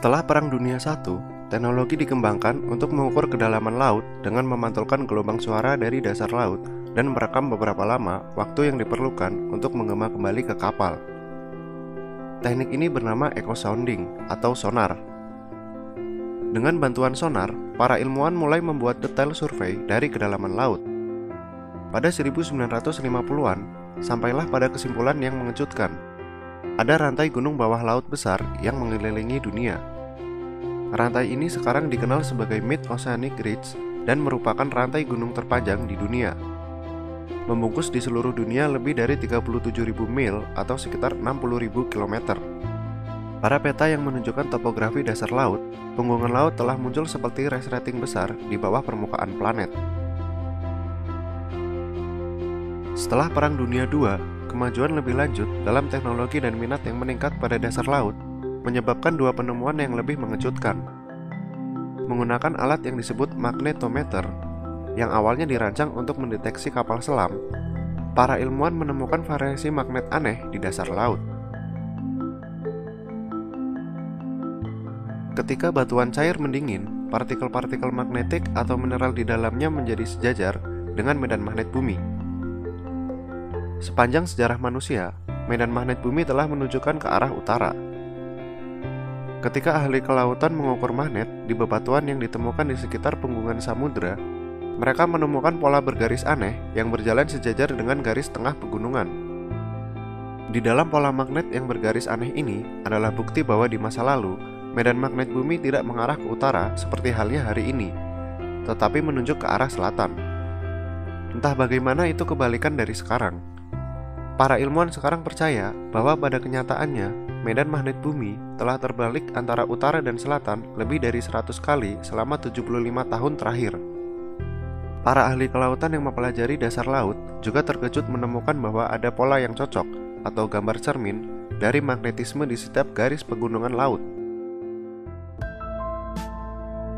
Setelah Perang Dunia I, teknologi dikembangkan untuk mengukur kedalaman laut dengan memantulkan gelombang suara dari dasar laut dan merekam beberapa lama waktu yang diperlukan untuk menggema kembali ke kapal. Teknik ini bernama echo sounding atau sonar. Dengan bantuan sonar, para ilmuwan mulai membuat detail survei dari kedalaman laut. Pada 1950-an, sampailah pada kesimpulan yang mengejutkan. Ada rantai gunung bawah laut besar yang mengelilingi dunia. Rantai ini sekarang dikenal sebagai Mid-Oceanic Ridge dan merupakan rantai gunung terpanjang di dunia. Membungkus di seluruh dunia lebih dari 37.000 mil atau sekitar 60.000 km. Pada peta yang menunjukkan topografi dasar laut, punggungan laut telah muncul seperti resleting besar di bawah permukaan planet. Setelah Perang Dunia II, kemajuan lebih lanjut dalam teknologi dan minat yang meningkat pada dasar laut menyebabkan dua penemuan yang lebih mengejutkan. Menggunakan alat yang disebut magnetometer, yang awalnya dirancang untuk mendeteksi kapal selam, para ilmuwan menemukan variasi magnet aneh di dasar laut. Ketika batuan cair mendingin, partikel-partikel magnetik atau mineral di dalamnya menjadi sejajar dengan medan magnet bumi. Sepanjang sejarah manusia, medan magnet bumi telah menunjukkan ke arah utara. Ketika ahli kelautan mengukur magnet di bebatuan yang ditemukan di sekitar punggungan samudra, mereka menemukan pola bergaris aneh yang berjalan sejajar dengan garis tengah pegunungan. Di dalam pola magnet yang bergaris aneh ini adalah bukti bahwa di masa lalu, medan magnet bumi tidak mengarah ke utara seperti halnya hari ini, tetapi menunjuk ke arah selatan. Entah bagaimana itu kebalikan dari sekarang. Para ilmuwan sekarang percaya bahwa pada kenyataannya, medan magnet bumi telah terbalik antara utara dan selatan lebih dari 100 kali selama 75 tahun terakhir. Para ahli kelautan yang mempelajari dasar laut juga terkejut menemukan bahwa ada pola yang cocok atau gambar cermin dari magnetisme di setiap garis pegunungan laut.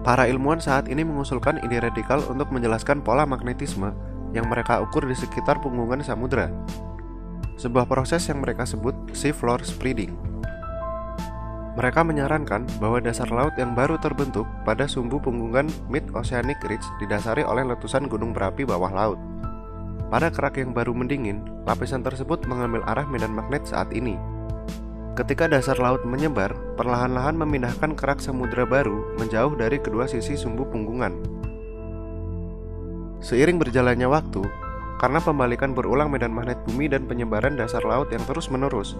Para ilmuwan saat ini mengusulkan ide radikal untuk menjelaskan pola magnetisme yang mereka ukur di sekitar punggungan samudra. Sebuah proses yang mereka sebut sea floor spreading. Mereka menyarankan bahwa dasar laut yang baru terbentuk pada sumbu punggungan Mid-Oceanic Ridge didasari oleh letusan gunung berapi bawah laut. Pada kerak yang baru mendingin, lapisan tersebut mengambil arah medan magnet saat ini. Ketika dasar laut menyebar, perlahan-lahan memindahkan kerak samudra baru menjauh dari kedua sisi sumbu punggungan. Seiring berjalannya waktu, karena pembalikan berulang medan magnet bumi dan penyebaran dasar laut yang terus-menerus,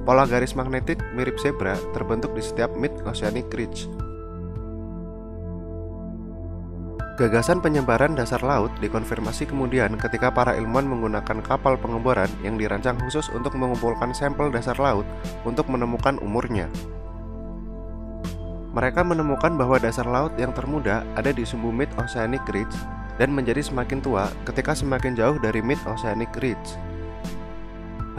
pola garis magnetik mirip zebra terbentuk di setiap Mid-Oceanic Ridge. Gagasan penyebaran dasar laut dikonfirmasi kemudian ketika para ilmuwan menggunakan kapal pengeboran yang dirancang khusus untuk mengumpulkan sampel dasar laut untuk menemukan umurnya. Mereka menemukan bahwa dasar laut yang termuda ada di sumbu Mid-Oceanic Ridge dan menjadi semakin tua ketika semakin jauh dari Mid-Oceanic Ridge.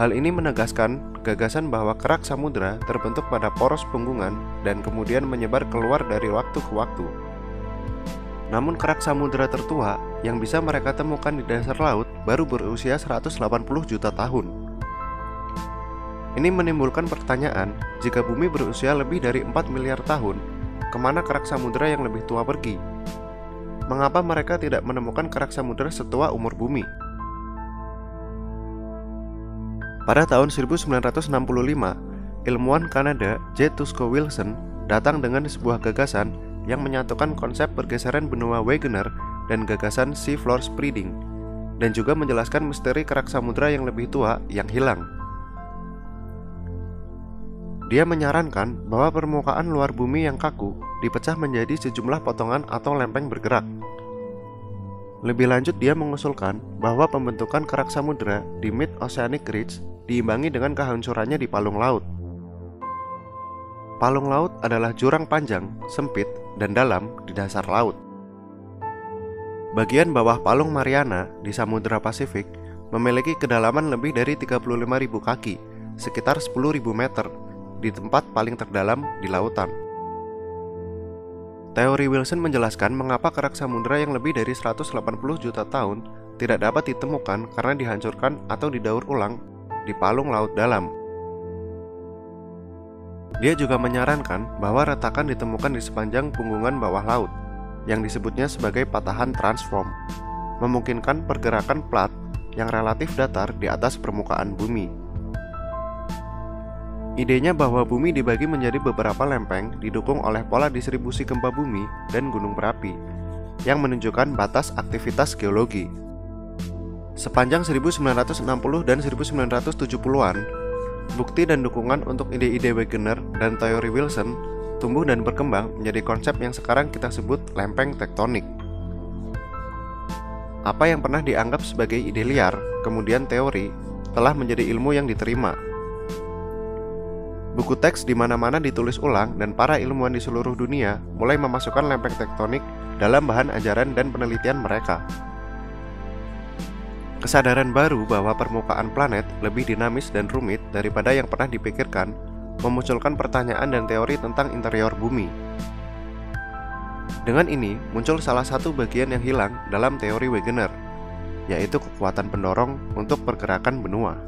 Hal ini menegaskan gagasan bahwa kerak samudra terbentuk pada poros punggungan dan kemudian menyebar keluar dari waktu ke waktu. Namun kerak samudra tertua yang bisa mereka temukan di dasar laut baru berusia 180 juta tahun. Ini menimbulkan pertanyaan, jika bumi berusia lebih dari 4 miliar tahun, kemana kerak samudra yang lebih tua pergi? Mengapa mereka tidak menemukan kerak samudra setua umur bumi? Pada tahun 1965, ilmuwan Kanada J. Tusco Wilson datang dengan sebuah gagasan yang menyatukan konsep pergeseran benua Wegener dan gagasan sea floor spreading, dan juga menjelaskan misteri kerak samudra yang lebih tua yang hilang. Dia menyarankan bahwa permukaan luar bumi yang kaku dipecah menjadi sejumlah potongan atau lempeng bergerak. Lebih lanjut, dia mengusulkan bahwa pembentukan kerak samudra di Mid-Oceanic Ridge diimbangi dengan kehancurannya di palung laut. Palung laut adalah jurang panjang, sempit, dan dalam di dasar laut. Bagian bawah palung Mariana di Samudra Pasifik memiliki kedalaman lebih dari 35.000 kaki, sekitar 10.000 meter, di tempat paling terdalam di lautan. Teori Wilson menjelaskan mengapa kerak samudra yang lebih dari 180 juta tahun tidak dapat ditemukan karena dihancurkan atau didaur ulang di palung laut dalam. Dia juga menyarankan bahwa retakan ditemukan di sepanjang punggungan bawah laut, yang disebutnya sebagai patahan transform, memungkinkan pergerakan plat yang relatif datar di atas permukaan bumi. Idenya bahwa bumi dibagi menjadi beberapa lempeng didukung oleh pola distribusi gempa bumi dan gunung berapi, yang menunjukkan batas aktivitas geologi. Sepanjang 1960 dan 1970-an, bukti dan dukungan untuk ide-ide Wegener dan teori Wilson tumbuh dan berkembang menjadi konsep yang sekarang kita sebut lempeng tektonik. Apa yang pernah dianggap sebagai ide liar, kemudian teori, telah menjadi ilmu yang diterima. Buku teks di mana-mana ditulis ulang dan para ilmuwan di seluruh dunia mulai memasukkan lempeng tektonik dalam bahan ajaran dan penelitian mereka. Kesadaran baru bahwa permukaan planet lebih dinamis dan rumit daripada yang pernah dipikirkan memunculkan pertanyaan dan teori tentang interior bumi. Dengan ini, muncul salah satu bagian yang hilang dalam teori Wegener, yaitu kekuatan pendorong untuk pergerakan benua.